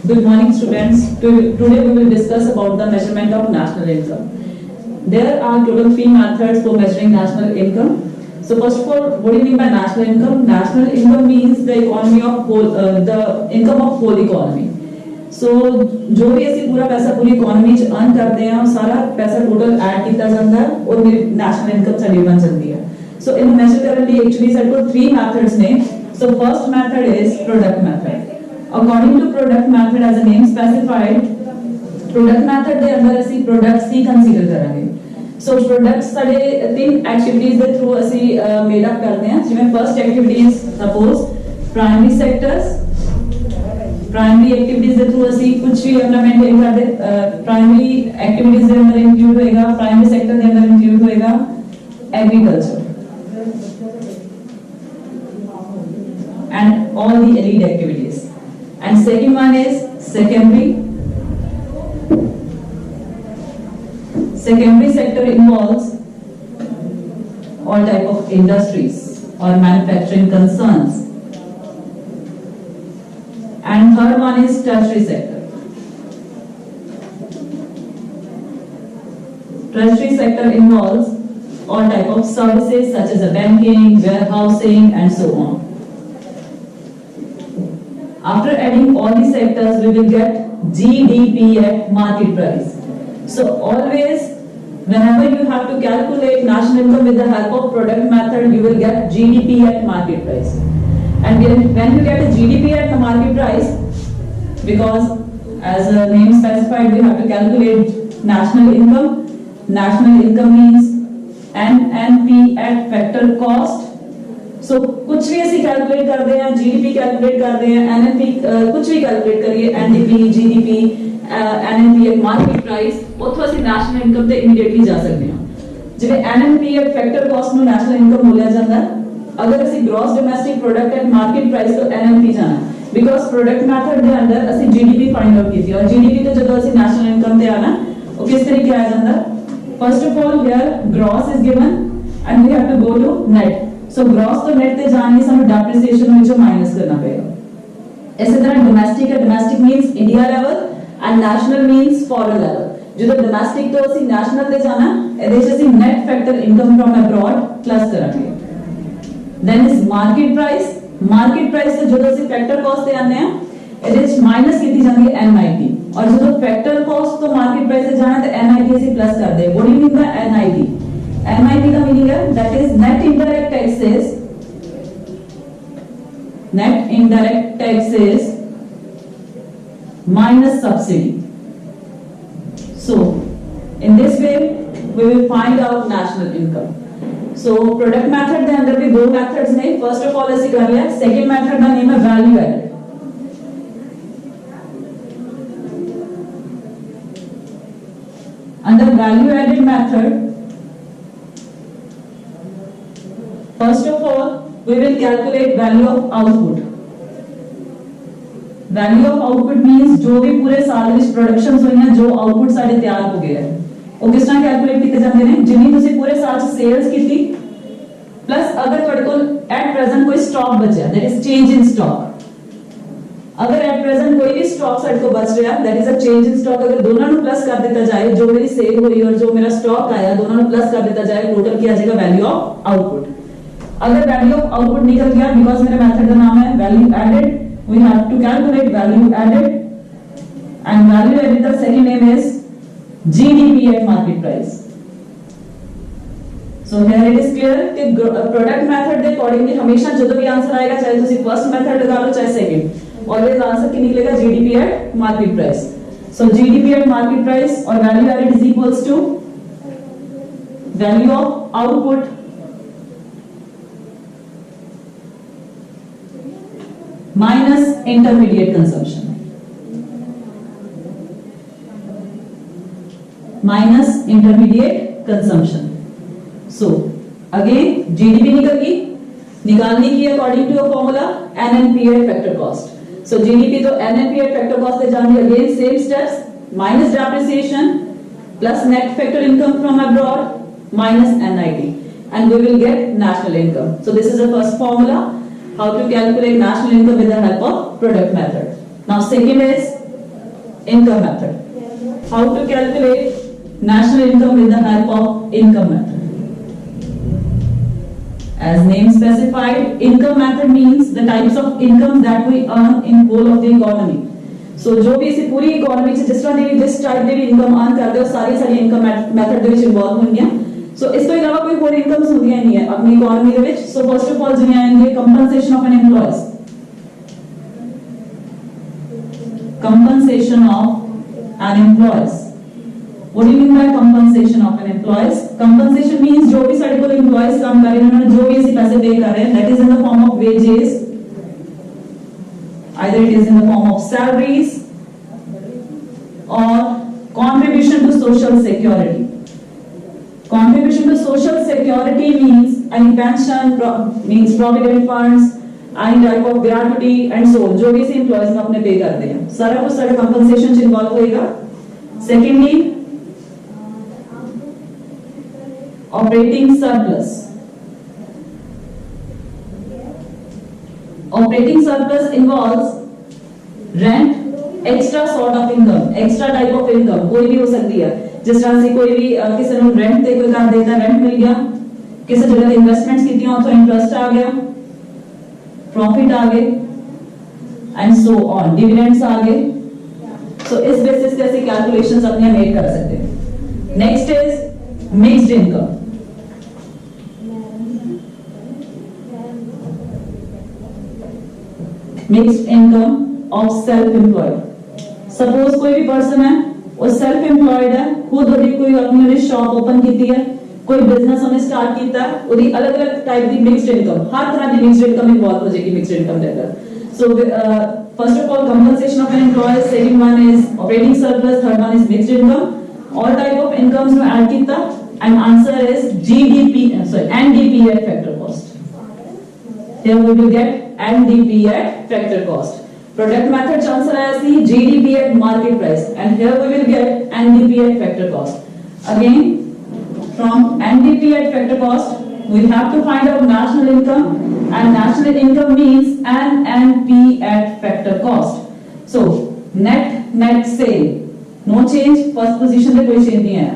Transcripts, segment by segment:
Good morning, students. Today we will discuss about the measurement of national income. There are total three methods for measuring national income. So first of all, what do you mean by national income? National income means the economy of whole, the income of whole economy. So जो भी ऐसी पूरा पैसा पूरी economy च earn करते हैं वो सारा पैसा टोटल ऐड किया जाता है और नेशनल इनकम साडी बन जाती है. So in measure currently actually साडे को three methods ने. So first method is product method. According to product method as a name specified, product method ਦੇ ਅੰਦਰ ਅਸੀਂ products ਹੀ consider ਕਰਾਂਗੇ. So products ਸਾਡੇ तीन activities ਦੇ through ਅਸੀਂ made up ਕਰਦੇ ਹਾਂ. ਜਿਵੇਂ first activity is suppose primary sectors. Primary activities के थ्रू ਅਸੀਂ कुछ भी अपना मेंटेन करते प्राइमरी एक्टिविटीज के अंदर इंक्लूड होएगा प्राइमरी सेक्टर के अंदर इंक्लूड होएगा agriculture and all the elite activities. And second one is secondary. Secondary sector involves all type of industries or manufacturing concerns. And third one is tertiary sector. Tertiary sector involves all type of services such as banking, warehousing and so on. After adding all these sectors, we will get GDP at market price. So always, whenever you have to calculate national income with the help of product method, you will get GDP at market price. And when you get a GDP at the market price, because as the name specified, we have to calculate national income. National income means NNP at factor cost. So कुछ भी ऐसी calculate करते हैं GDP calculate करते हैं NNP कुछ भी calculate करिए NDP GDP NNP at market price ਉੱਥੋਂ ਅਸੀਂ national income ਤੇ immediately ਜਾ ਸਕਦੇ ਹਾਂ. ਜਿਵੇਂ NNP at factor cost ਨੂੰ national income ਬੋਲਿਆ ਜਾਂਦਾ ਹੈ. अगर ਅਸੀਂ gross domestic product at market price तो NNP जाना because product method ਦੇ ਅੰਦਰ ਅਸੀਂ GDP find out ਕੀਤੀ और GDP ਤੋਂ ਜਦੋਂ ਅਸੀਂ national income ਤੇ ਆਣਾ ਉਹ ਕਿਸ ਤਰੀਕੇ ਆ ਜਾਂਦਾ. First of all here gross is given and we have to go to net. So gross ਤੋਂ net ਤੇ ਜਾਣ ਲਈ ਸਾਨੂੰ depreciation ਵਿੱਚੋਂ minus ਕਰਨਾ ਪਏਗਾ. ਇਸੇ ਤਰ੍ਹਾਂ domestic ਹੈ domestic means India level and national means foreign level. ਜਦੋਂ domestic ਤੋਂ ਅਸੀਂ national ਤੇ ਜਾਣਾ ਇਹਦੇ ਵਿੱਚ ਅਸੀਂ net factor income from abroad plus ਕਰਾਂਗੇ. Then is market price. Market price से जो ਅਸੀਂ factor cost ਤੇ ਆਨੇ ਆ ਇਹਦੇ ਵਿੱਚ minus ਕੀਤੀ ਜਾਂਦੀ ਹੈ NIT और ਜਦੋਂ factor cost ਤੋਂ market price ਤੇ ਜਾਣਾ ਤੇ NIT ਅਸੀਂ plus ਕਰਦੇ ਹਾਂ. What do you mean by NIT? NIT the meaning है that is net indirect taxes. Net indirect taxes minus subsidy. So in this way we will find out national income. So product method ਦੇ ਅੰਦਰ ਵੀ ਦੋ methods ਨੇ. First of all ਅਸੀਂ ਕਰ ਲਿਆ. Second method ਦਾ name ਹੈ value added. Under value added method, first of all we will calculate value of output. Value of output means जो भी पूरे साल ਵਿੱਚ productions ਹੋਈਆਂ ਜੋ output ਸਾਡੇ ਤਿਆਰ ਹੋ ਗਏ ਹੈ ਉਹ ਕਿਸ ਤਰ੍ਹਾਂ ਕੈਲਕੂਲੇਟ ਕੀਤੇ ਜਾਂਦੇ ਨੇ. ਜਿੰਨੀ ਤੁਸੀਂ ਪੂਰੇ ਸਾਲ ਚ ਸੇਲਸ ਕੀਤੀ ਪਲੱਸ ਅਗਰ ਤੁਹਾਡੇ ਕੋਲ ਐਟ ਪ੍ਰੈਜ਼ੈਂਟ ਕੋਈ ਸਟਾਕ ਬਚਿਆ that is change in stock. ਅਗਰ ਐਟ ਪ੍ਰੈਜ਼ੈਂਟ ਕੋਈ ਵੀ ਸਟਾਕ ਸਾਡੇ ਕੋਲ ਬਚ ਰਿਹਾ that is a change in stock. ਅਗਰ ਦੋਨਾਂ ਨੂੰ ਪਲੱਸ ਕਰ ਦਿੱਤਾ ਜਾਏ ਜੋ ਮੇਰੀ ਸੇਲ ਹੋਈ ਔਰ ਜੋ ਮੇਰਾ ਸਟਾਕ ਆਇਆ ਦੋਨਾਂ ਨੂੰ ਪਲੱਸ ਕਰ ਦਿੱਤਾ ਜਾਏ ਟੋਟਲ ਕੀ ਆ ਜਾਏਗਾ ਵੈਲਿਊ ਆਫ ਆਊਟਪੁੱਟ. ਅਗਰ ਵੈਲਿਊ ਆਫ ਆਊਟਪੁੱਟ ਨਿਕਲ ਗਿਆ ਬਿਕॉज ਮੇਰੇ ਮੈਥਡ ਦਾ ਨਾਮ ਹੈ value added we have to calculate value added and value added the second name is GDP at market price. So here it is clear कि product method ਦੇ accordingly हमेशा ਜਦੋਂ भी आंसर आएगा चाहे ਤੁਸੀਂ first method लगा लो चाहे second always आंसर की निकलेगा GDP at market price. So GDP at market price और value added is equals to value of output minus intermediate consumption. Minus intermediate consumption. So again GDP निकल गई. निकालने की according to a formula NNP at factor cost. So GDP तो NNP at factor cost से जानी again same steps minus depreciation plus net factor income from abroad minus NIT and we will get national income. So this is the first formula how to calculate national income with the help of product method. Now second is income method. How to calculate national income with the help of income method. As name specified, income method means the types of income that we earn in whole of the economy. So जो भी इसी पूरी economy से जिस तरह की जिस type की इनकम अर्न करते हो सारी सारी इनकम मेथड ਦੇ ਵਿੱਚ ਇਨਵੋਲਵ ਹੋਣਗੀਆਂ ਸੋ ਇਸ ਤੋਂ ਇਲਾਵਾ ਕੋਈ ਹੋਰ ਇਨਕਮਸ ਹੁੰਦੀਆਂ ਨਹੀਂ ਹੈ ਆਪਣੀ ਇਕਨੋਮੀ ਦੇ ਵਿੱਚ ਸੋ ਫਸਟ ਆਫ ਆਲ ਜਿਹੜੀਆਂ ਆਣਗੇ compensation of N EMPLOYEES compensation of an employees. What do you mean by compensation of an employees? Compensation means जो भी सारे कोई employees काम कर रहे हैं उन्होंने जो भी ऐसे पैसे पे कर रहे हैं that is in the form of wages, either it is in the form of salaries or contribution to social security. Contribution to social security means any pension, means provident funds, any type of gratuity and so on. जो भी ऐसे employees में अपने पे करते हैं सारा कुछ सारे compensation से involve होएगा. Secondly, operating surplus. Operating surplus involves rent, extra sort of income, extra type of income कोई भी हो सकती है जिस तरह से कोई भी किसी ने रेंट पे कोई काम देता रेंट मिल गया किसी जगह इन्वेस्टमेंट्स की थी तो इंटरेस्ट आ गया प्रॉफिट आ गए एंड सो ऑन डिविडेंड्स आ गए सो इस बेसिस पे ऐसे कैलकुलेशंस अपने मेड कर सकते हैं. Next is mixed income. Mixed income of self employed. Suppose कोई भी पर्सन है वो सेल्फ एम्प्लॉयड है खुद ਉਹਦੀ ਕੋਈ ਆਪਣੀ ਸ਼ਾਪ ਓਪਨ ਕੀਤੀ ਹੈ कोई बिजनेस हमने स्टार्ट किया ਉਹਦੀ अलग-अलग टाइप ਦੀ मिक्स्ड इनकम हर तरह ਦੀ मिक्स्ड इनकम इन्वॉल्व हो जाएगी मिक्स्ड इनकम ਦੇ ਅੰਦਰ. So first of all compensation of an employee, second one is operating surplus, third one is mixed income. All type of incomes ਨੂੰ add ਕੀਤਾ and answer is NDP at factor cost. Here we will get NDP at factor cost. Product method च answer आया सी GDP at market price and here we will get NDP at factor cost. Again from NDP at factor cost we have to find out national income and national income means NNP at factor cost. So net sale no change, first position पे कोई change नहीं आया.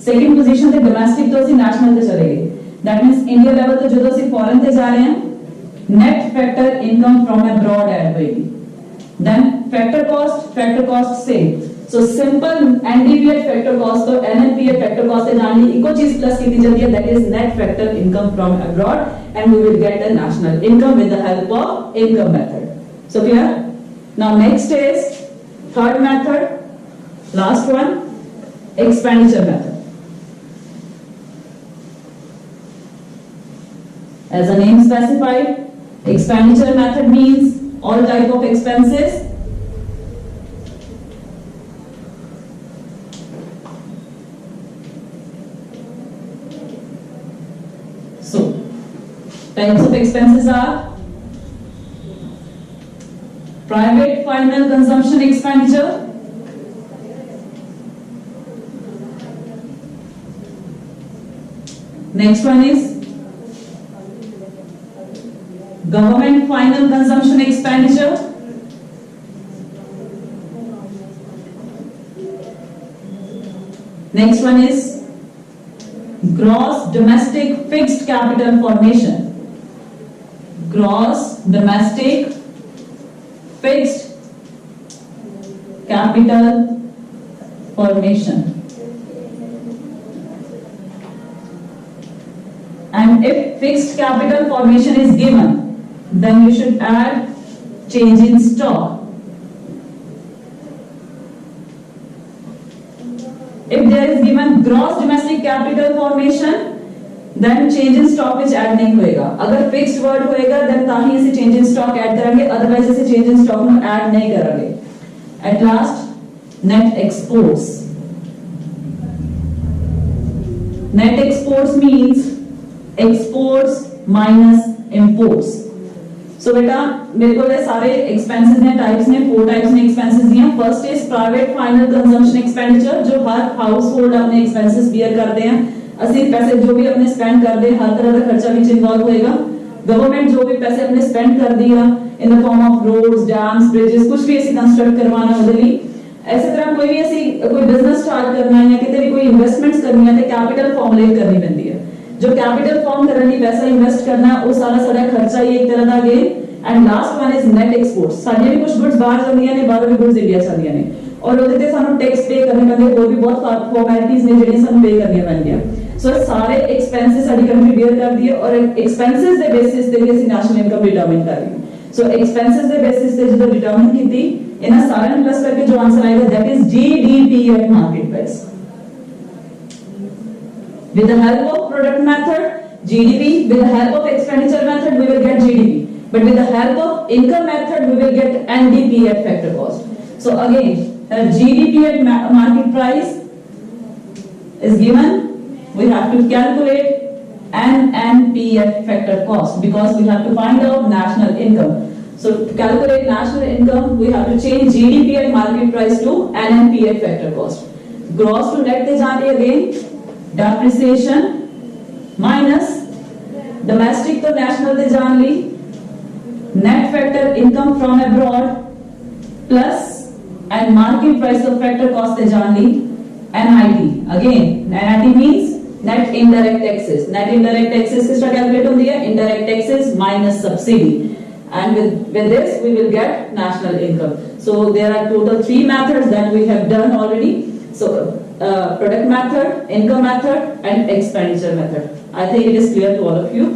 Second position पे domestic तो ਅਸੀਂ national पे चले गए. That means India level तो जो ਅਸੀਂ foreign पे जा रहे हैं net factor income from abroad add होगी. Then factor cost same. So simple NDP at factor cost तो NNP at factor cost से जान ली इको चीज प्लस की जाती है that is net factor income from abroad and we will get the national income with the help of income method. So clear? Now next is third method, last one, expenditure method. As the name specified, expenditure method means all type of expenses so types of expenses are private final consumption expenditure, next one is government final consumption expenditure, next one is gross domestic fixed capital formation, gross domestic fixed capital formation. And if fixed capital formation is given, then you should add change in stock. If there is given gross domestic capital formation, then change in stock which add नहीं होएगा. अगर fixed word होएगा, then ताही इसे change in stock add करेंगे, otherwise इसे change in stock में add नहीं करेंगे. At last, net exports. Net exports means exports minus imports. So बेटा मेरे को ये सारे expenses ने types ने 4 types ने expenses दिए. First is private final consumption expenditure जो हर household अपने expenses bear करते हैं. असली पैसे जो भी अपने spend कर दे हर तरह का खर्चा भी involve होएगा. Government जो भी पैसे अपने spend कर दिया in the form of roads, dams, bridges कुछ भी ऐसे construct करवाना उधर ही. ਇਸੇ ਤਰ੍ਹਾਂ ਕੋਈ ਵੀ ਅਸੀਂ ਕੋਈ ਬਿਜ਼ਨਸ ਸਟਾਰਟ ਕਰਨਾ ਹੈ ਜਾਂ ਕਿਤੇ ਵੀ ਕੋਈ ਇਨਵੈਸਟਮੈਂਟਸ ਕਰਨੀ ਹੈ ਤੇ ਕੈਪੀਟਲ ਫਾਰਮੂਲੇਟ ਕਰਨੀ ਪੈਂਦੀ ਹੈ। ਜੋ ਕੈਪੀਟਲ ਫਾਰਮ ਕਰਨ ਲਈ ਪੈਸਾ ਇਨਵੈਸਟ ਕਰਨਾ ਉਹ ਸਾਰਾ ਸਾਡਾ ਖਰਚਾ ਹੀ ਇੱਕ ਤਰ੍ਹਾਂ ਦਾ gain. And last one is net exports. ਸਾਡੀਆਂ ਵੀ ਕੁਝ ਗੁੱਡਸ ਬਾਹਰ ਜਾਂਦੀਆਂ ਨੇ, ਬਾਹਰੋਂ ਵੀ ਗੁੱਡਸ ਇੰਡੀਆ ਜਾਂਦੀਆਂ ਨੇ ਔਰ ਉਹਦੇ ਤੇ ਸਾਨੂੰ ਟੈਕਸ ਪੇ ਕਰਨੇ ਪੈਂਦੇ, ਹੋਰ ਵੀ ਬਹੁਤ ਫਾਰਮੈਲਿਟੀਜ਼ ਨੇ ਜਿਹੜੀਆਂ ਸਾਨੂੰ ਪੇ ਕਰਨੀਆਂ ਪੈਂਦੀਆਂ। ਸੋ ਸਾਰੇ ਐਕਸਪੈਂਸਸ ਸਾਡੀ ਕੰਟਰੀ ਬੇਅਰ ਕਰਦੀ ਹੈ ਔਰ ਐਕਸਪੈਂਸਸ ਦੇ ਬੇਸਿਸ ਤੇ ਅਸੀਂ ਨੈਸ਼ਨਲ ਇਨਕਮ ਡਿਟਰਮਾਈਨ ਕਰ ਰਹੀ ਹਾਂ। ਸੋ ਐਕਸਪੈਂਸਸ ਦੇ ਬੇਸਿਸ ਤੇ ਜਦੋਂ ਡਿਟਰਮਾਈਨ ਕੀਤੀ ਇਹਨਾਂ ਸਾਰਿਆਂ ਨੂੰ ਪਲੱਸ ਕਰਕੇ ਜੋ ਆਨਸਰ ਆਏਗਾ that is GDP at market price. With the help of product method, GDP, with the help of expenditure method, we will get GDP. But with the help of income method, we will get NDP at factor cost. So again, GDP at market price is given. We have to calculate NNP at factor cost because we have to find out national income. So to calculate national income, we have to change GDP at market price to NNP at factor cost. Gross to net te jaan rahi again. Depreciation minus domestic to national te jaan li, net factor income from abroad plus and market price of factor cost te jaan li, NIT. Again, NIT means net indirect taxes. Net indirect taxes किसका calculate होती है? Indirect taxes minus subsidy. And with this we will get national income. So there are total 3 methods that we have done already. So product method, income method and expenditure method. I think it is clear to all of you.